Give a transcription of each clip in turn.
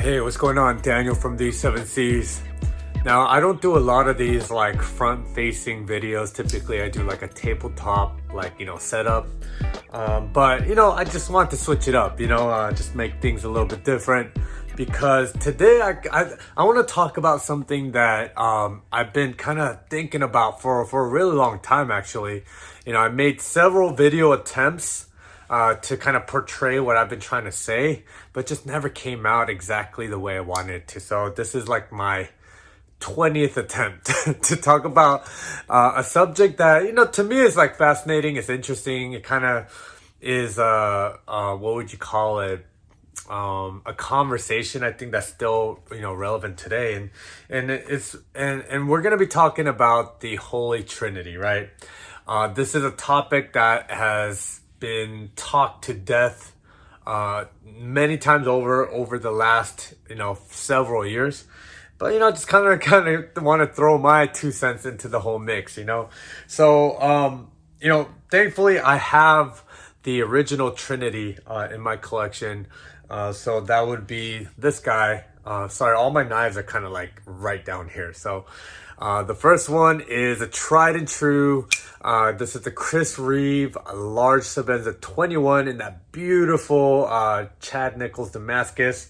Hey, what's going on? Daniel from the Seven Seas. Now, I don't do a lot of these like front-facing videos. Typically, I do like a tabletop, setup. But I just want to switch it up. Just make things a little bit different. Because today, I want to talk about something that I've been kind of thinking about for a really long time. Actually, I made several video attempts to kind of portray what I've been trying to say, but just never came out exactly the way I wanted it to. So this is like my 20th attempt to talk about a subject that, to me is like fascinating. It's interesting. It kind of is, what would you call it? A conversation I think that's still relevant today, and we're gonna be talking about the Holy Trinity, right? This is a topic that has been talked to death many times over the last several years, but just kind of want to throw my 2 cents into the whole mix. So thankfully I have the original Trinity in my collection. So that would be this guy. Sorry, all my knives are kind of like right down here. So the first one is a tried and true. This is the Reeve, a large Sebenza 21 in that beautiful Chad Nichols Damascus.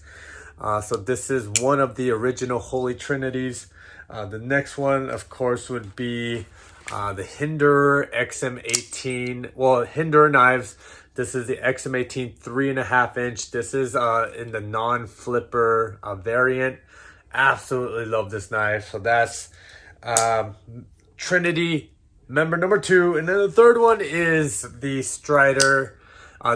So this is one of the original Holy Trinities. The next one, of course, would be the Hinderer XM18. Well, Hinderer knives. This is the XM18 3.5 inch. This is in the non-flipper variant. Absolutely love this knife. So that's Trinity member number 2. And then the third one is the Strider.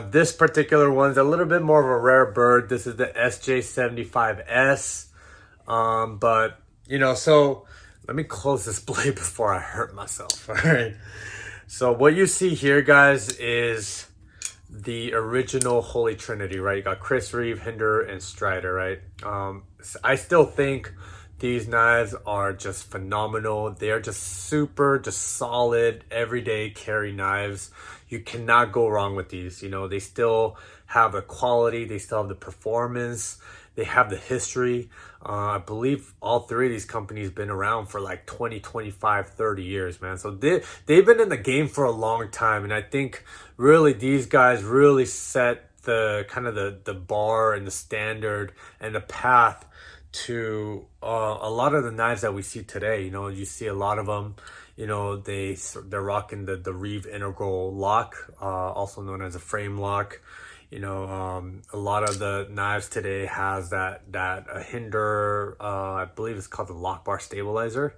This particular one's a little bit more of a rare bird. This is the SJ75S. But, so let me close this blade before I hurt myself. All right. So what you see here, guys, is the original Holy Trinity, right? You got Reeve, Hinderer, and Strider, right? I still think these knives are just phenomenal. They are just just solid, everyday carry knives. You cannot go wrong with these. They still have the quality, they still have the performance, they have the history. I believe all three of these companies been around for like 20, 25, 30 years, man. So they've been in the game for a long time. And I think really these guys really set the kind of the bar and the standard and the path to a lot of the knives that we see today. You see a lot of them, they're rocking the Reeve integral lock, also known as a frame lock. A lot of the knives today has that Hinderer, I believe it's called the lock bar stabilizer,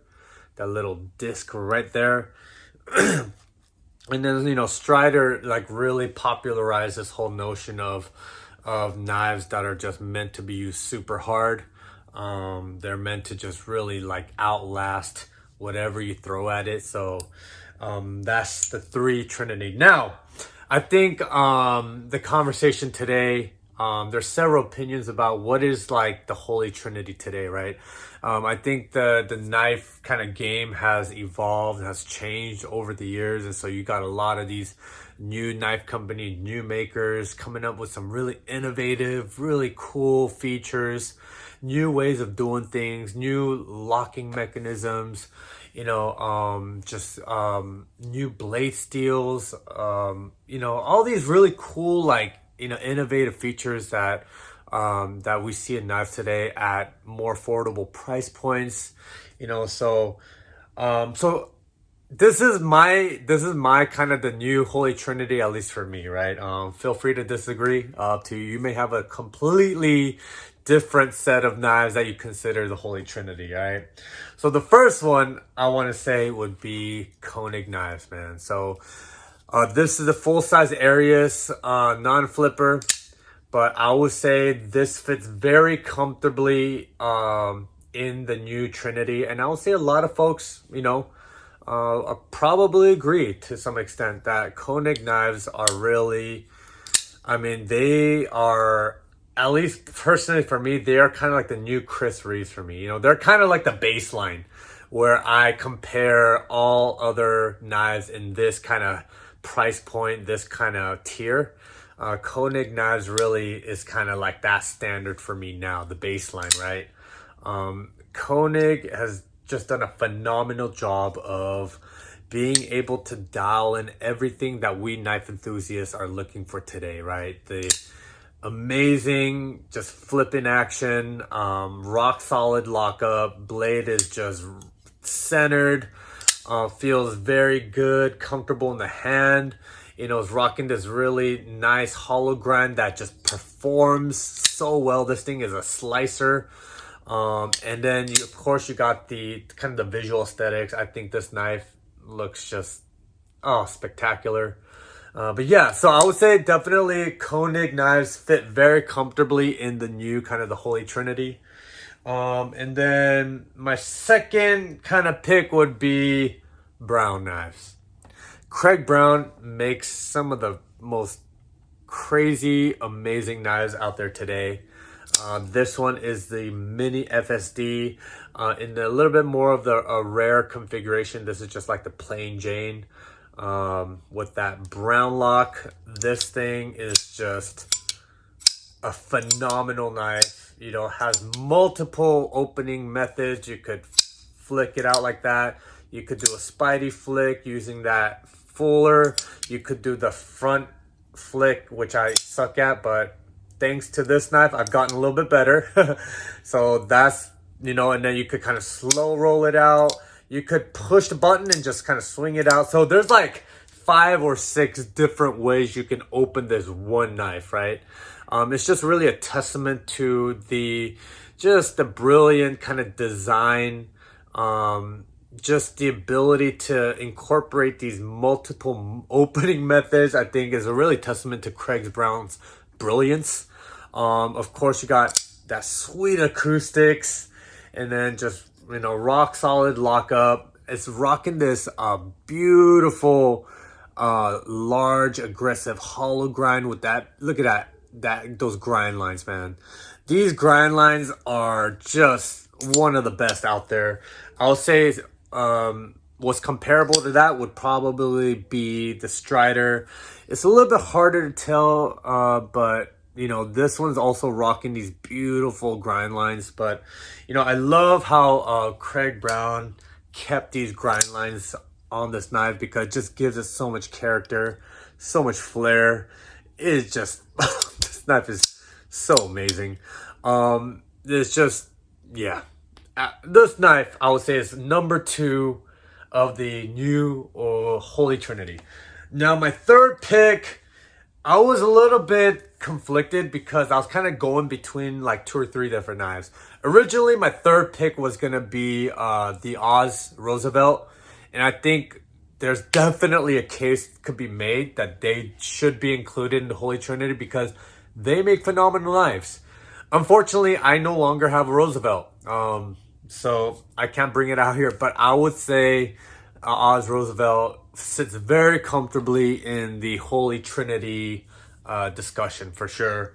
that little disc right there. And then Strider like really popularized this whole notion of knives that are just meant to be used super hard. They're meant to just really like outlast whatever you throw at it. So that's the 3 Trinity. Now I think the conversation today, there's several opinions about what is like the Holy Trinity today, right? I think the knife kind of game has evolved, has changed over the years. And so you got a lot of these new knife company, new makers coming up with some really innovative, really cool features, new ways of doing things, new locking mechanisms, new blade steels, all these really cool, innovative features that we see in knives today at more affordable price points. So this is my kind of the new Holy Trinity, at least for me, right? Feel free to disagree. Up to you. You may have a completely different set of knives that you consider the Holy Trinity, right? So the first one I want to say would be Koenig knives, man. So this is a full-size Arius, non-flipper, but I would say this fits very comfortably in the new Trinity. And I would say a lot of folks, probably agree to some extent that Koenig knives are really, they are, at least personally for me, they are kind of like the new Reeves for me. They're kind of like the baseline where I compare all other knives in this kind of price point, this kind of tier. Koenig knives really is kind of like that standard for me now, the baseline, right? Koenig has just done a phenomenal job of being able to dial in everything that we knife enthusiasts are looking for today, right? The amazing, just flipping action, rock solid lockup, blade is just centered, feels very good, comfortable in the hand. You know, it's rocking this really nice hollow grind that just performs so well. This thing is a slicer. And then of course you got the kind of the visual aesthetics. I think this knife looks just, oh, spectacular. But yeah, so I would say definitely Koenig knives fit very comfortably in the new kind of the Holy Trinity. And then my second kind of pick would be Brown knives. Craig Brown makes some of the most crazy, amazing knives out there today. This one is the Mini FSD in a little bit more of the rare configuration. This is just like the plain Jane with that brown lock. This thing is just a phenomenal knife. You know, has multiple opening methods. You could flick it out like that. You could do a Spidey flick using that fuller. You could do the front flick, which I suck at, but thanks to this knife, I've gotten a little bit better. So that's, you know, and then you could kind of slow roll it out. You could push the button and just kind of swing it out. So there's like 5 or 6 different ways you can open this one knife, right? It's just really a testament to just the brilliant kind of design, just the ability to incorporate these multiple opening methods. I think is a really testament to Craig Brown's brilliance. Of course, you got that sweet acoustics, and then just, you know, rock solid lockup. It's rocking this beautiful, large, aggressive hollow grind with that. Look at those grind lines, man. These grind lines are just one of the best out there. I'll say what's comparable to that would probably be the Strider. It's a little bit harder to tell, but you know, this one's also rocking these beautiful grind lines. But you know, I love how Craig Brown kept these grind lines on this knife, because it just gives it so much character, so much flair. It's just this knife is so amazing. It's just, yeah, this knife I would say is number 2 of the new Holy Trinity. Now my third pick, I was a little bit conflicted because I was kind of going between like 2 or 3 different knives. Originally, my third pick was going to be the Oz Roosevelt. And I think there's definitely a case could be made that they should be included in the Holy Trinity because they make phenomenal knives. Unfortunately, I no longer have a Roosevelt. So I can't bring it out here. But I would say Oz Roosevelt sits very comfortably in the Holy Trinity discussion for sure.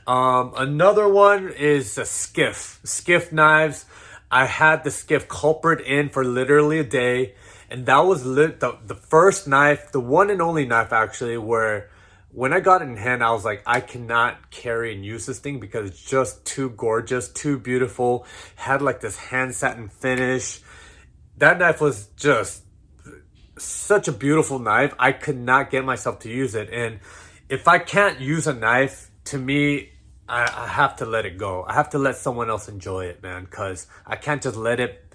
Another one is a Skiff knives. I had the Skiff culprit in for literally a day, and that was the first knife, the one and only knife actually, where when I got it in hand, I was like, I cannot carry and use this thing because it's just too gorgeous, too beautiful. Had like this hand satin finish. That knife was just such a beautiful knife. I could not get myself to use it. And if I can't use a knife, to me, I have to let it go. I have to let someone else enjoy it, man, because I can't just let it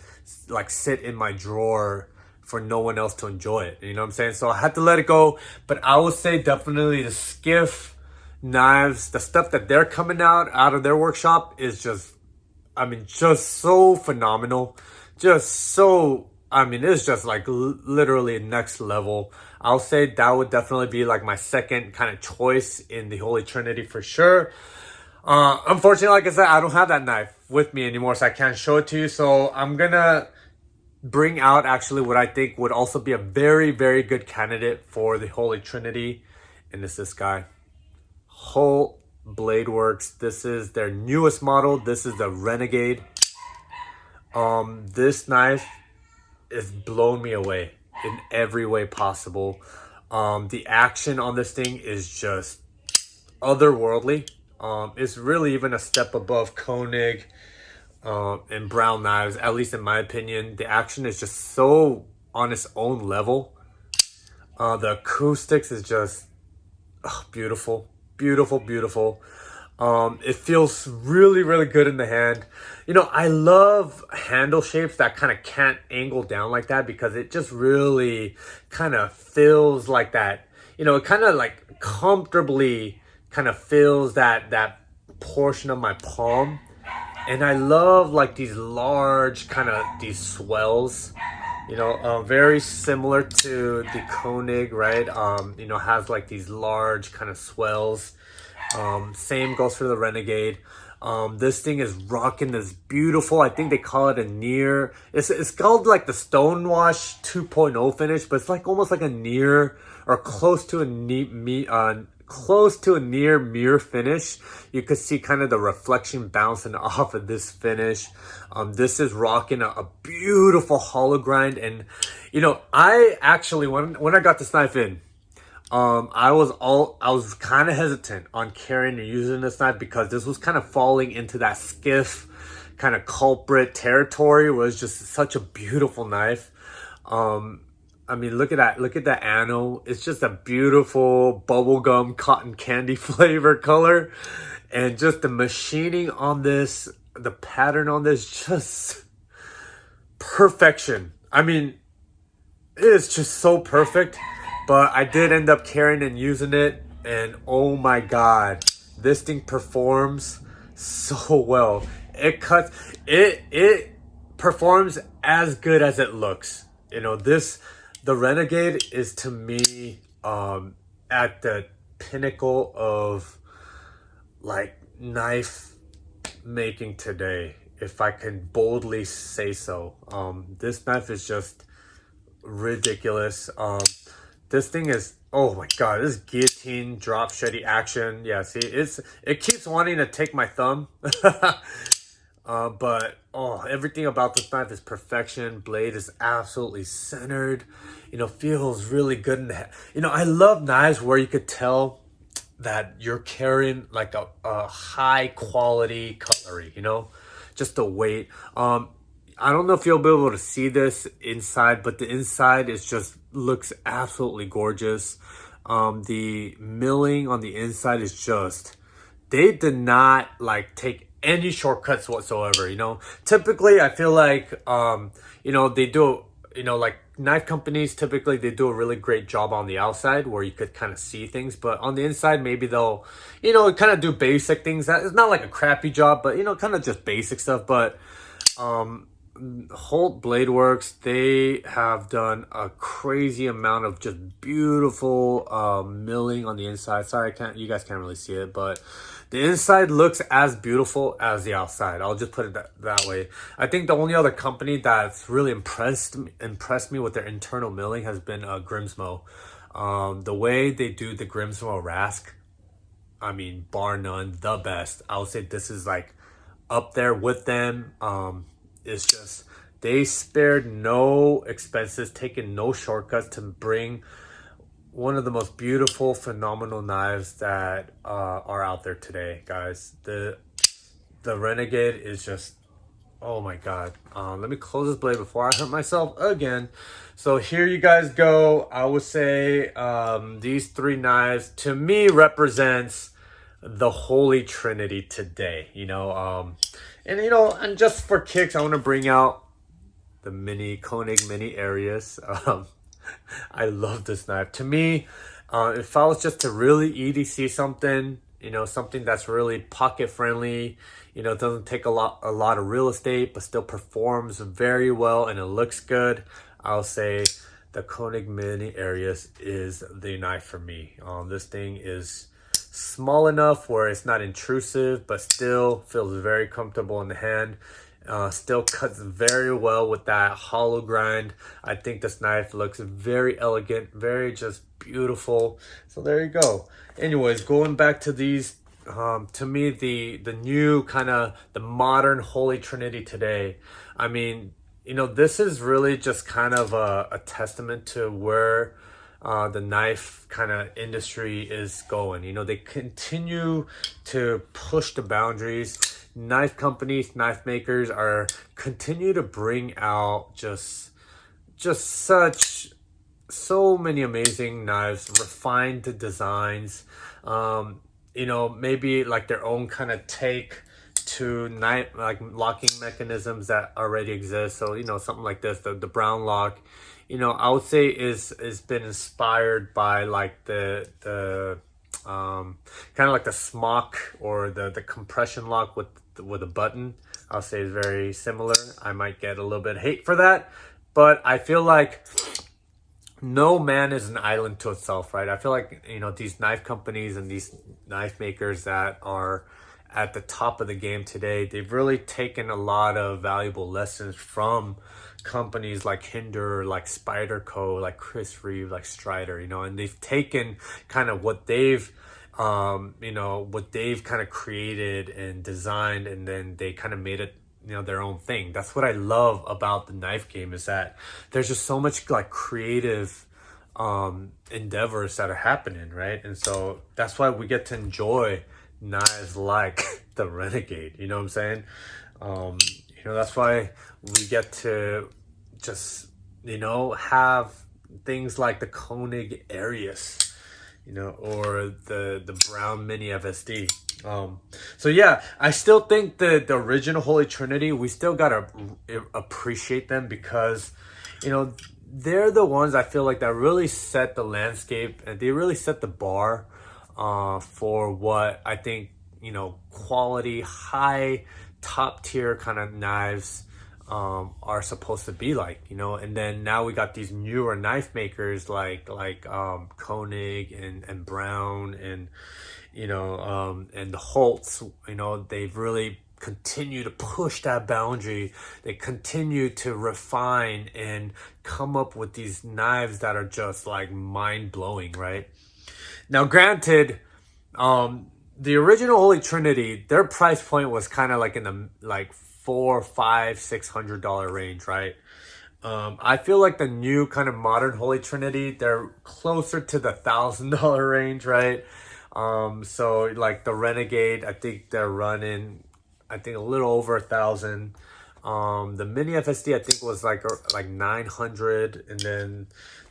like sit in my drawer for no one else to enjoy it. You know what I'm saying? So I had to let it go. But I would say definitely the Skiff knives, the stuff that they're coming out of their workshop is just, I mean, just so phenomenal. Just so, I mean, it's just like literally next level. I'll say that would definitely be like my second kind of choice in the Holy Trinity for sure. Unfortunately, like I said, I don't have that knife with me anymore, so I can't show it to you. So I'm gonna bring out actually what I think would also be a very, very good candidate for the Holy Trinity. And it's this guy, Holt Blade Works. This is their newest model. This is the Renegade. This knife has blown me away in every way possible. The action on this thing is just otherworldly. It's really even a step above Koenig and brown knives, at least in my opinion. The action is just so on its own level. The acoustics is just beautiful, beautiful, beautiful. It feels really, really good in the hand. You know, I love handle shapes that kind of can't angle down like that, because it just really kind of feels like that. You know, it kind of like comfortably kind of fills that portion of my palm. And I love like these large kind of these swells, you know, very similar to the Koenig, right? You know, has like these large kind of swells. Same goes for the Renegade. This thing is rocking this beautiful, I think they call it a near, it's called like the Stonewash 2.0 finish, but it's like almost like a near or close to a near mirror finish. You could see kind of the reflection bouncing off of this finish. This is rocking a beautiful hollow grind. And you know, I actually, when I got this knife in, I was kind of hesitant on carrying and using this knife, because this was kind of falling into that skiff kind of culprit territory, where it's just such a beautiful knife. I mean, look at that ano. It's just a beautiful bubblegum cotton candy flavor color. And just the machining on this, the pattern on this, just perfection. I mean, it is just so perfect. But I did end up carrying and using it, and oh my god, this thing performs so well. It performs as good as it looks. You know, the Renegade is to me at the pinnacle of like knife making today, if I can boldly say so. This knife is just ridiculous. This thing is, oh my god, this guillotine drop shreddy action. Yeah, see, it keeps wanting to take my thumb. But everything about this knife is perfection. Blade is absolutely centered. You know, feels really good in the hand. You know, I love knives where you could tell that you're carrying like a high quality cutlery, you know, just the weight. I don't know if you'll be able to see this inside, but the inside is just looks absolutely gorgeous. The milling on the inside is just, they did not like take any shortcuts whatsoever. You know, typically I feel like you know, they do, you know, like knife companies, typically they do a really great job on the outside where you could kind of see things, but on the inside maybe they'll, you know, kind of do basic things. That it's not like a crappy job, but you know, kind of just basic stuff. But Holt Blade Works, they have done a crazy amount of just beautiful milling on the inside. Sorry, you guys can't really see it, but the inside looks as beautiful as the outside. I'll just put it that way. I think the only other company that's really impressed me with their internal milling has been Grimsmo. The way they do the Grimsmo Rask, I mean, bar none, the best. I would say this is like up there with them. It's just, they spared no expenses, taking no shortcuts to bring one of the most beautiful, phenomenal knives that are out there today, guys. The Renegade is just, oh my god. Let me close this blade before I hurt myself again. So here you guys go. I would say these three knives to me represents the Holy Trinity today, you know. And you know, and just for kicks, I want to bring out the Koenig mini Arius. I love this knife. To me, if I was just to really EDC something, you know, something that's really pocket friendly, you know, it doesn't take a lot of real estate, but still performs very well and it looks good, I'll say the Koenig mini Arius is the knife for me. This thing is small enough where it's not intrusive, but still feels very comfortable in the hand. Still cuts very well with that hollow grind. I think this knife looks very elegant, very just beautiful. So there you go. Anyways, going back to these, to me, the new kind of the modern Holy Trinity today. I mean, you know, this is really just kind of a testament to where the knife kind of industry is going. You know, they continue to push the boundaries. Knife companies, knife makers are continue to bring out just so many amazing knives, refined designs, you know, maybe like their own kind of take to knife, like locking mechanisms that already exist. So, you know, something like this, the brown lock, you know, I would say is been inspired by like the kind of like the smock or the compression lock with a button. I'll say is very similar. I might get a little bit of hate for that, but I feel like no man is an island to itself, right? I feel like, you know, these knife companies and these knife makers that are at the top of the game today, they've really taken a lot of valuable lessons from companies like Hinderer, like Spyderco, like Reeve, like Strider, you know, and they've taken kind of what they've you know, what they've kind of created and designed, and then they kind of made it, you know, their own thing. That's what I love about the knife game, is that there's just so much like creative endeavors that are happening, right? And so that's why we get to enjoy knives like the Renegade, you know what I'm saying? You know, that's why we get to just, you know, have things like the Koenig Arius, you know, or the Brown Mini FSD. So yeah, I still think the original Holy Trinity, we still gotta appreciate them, because, you know, they're the ones I feel like that really set the landscape, and they really set the bar for what I think, you know, quality, high, top tier kind of knives are supposed to be like, you know. And then now we got these newer knife makers like Koenig and Brown, and, you know, and the Holts, you know, they've really continue to push that boundary. They continue to refine and come up with these knives that are just like mind-blowing, right? Now, granted, the original Holy Trinity, their price point was kind of like in the like $400, $500, $600 range, right? I feel like the new kind of modern Holy Trinity, they're closer to the $1,000 range, right? So like the Renegade, I think they're running, I think a little over 1,000. The Mini FSD, I think was like 900, and then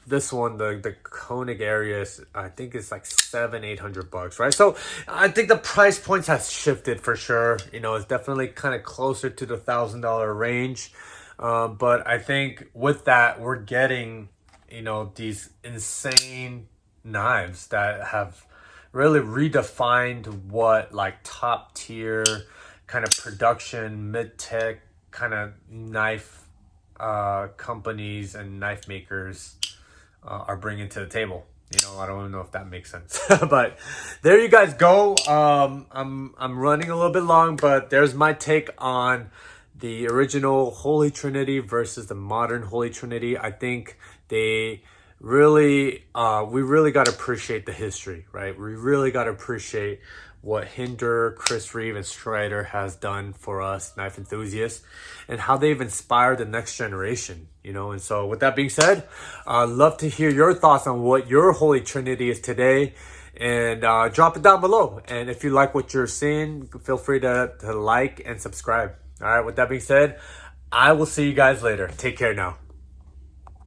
this one, the Koenig Arius, I think it's like $700-800, right? So I think the price points has shifted for sure. You know, it's definitely kind of closer to the $1,000 range. But I think with that, we're getting, you know, these insane knives that have really redefined what like top tier kind of production, mid-tech kind of knife companies and knife makers are bringing to the table. You know, I don't even know if that makes sense. But there you guys go. I'm running a little bit long, but there's my take on the original Holy Trinity versus the modern Holy Trinity. I think they really, we really got to appreciate the history, right? We really got to appreciate what Hinderer, Reeve, and Strider has done for us knife enthusiasts, and how they've inspired the next generation, you know. And so with that being said, I'd love to hear your thoughts on what your Holy Trinity is today, and drop it down below. And if you like what you're seeing, feel free to like and subscribe. All right, with that being said, I will see you guys later. Take care now.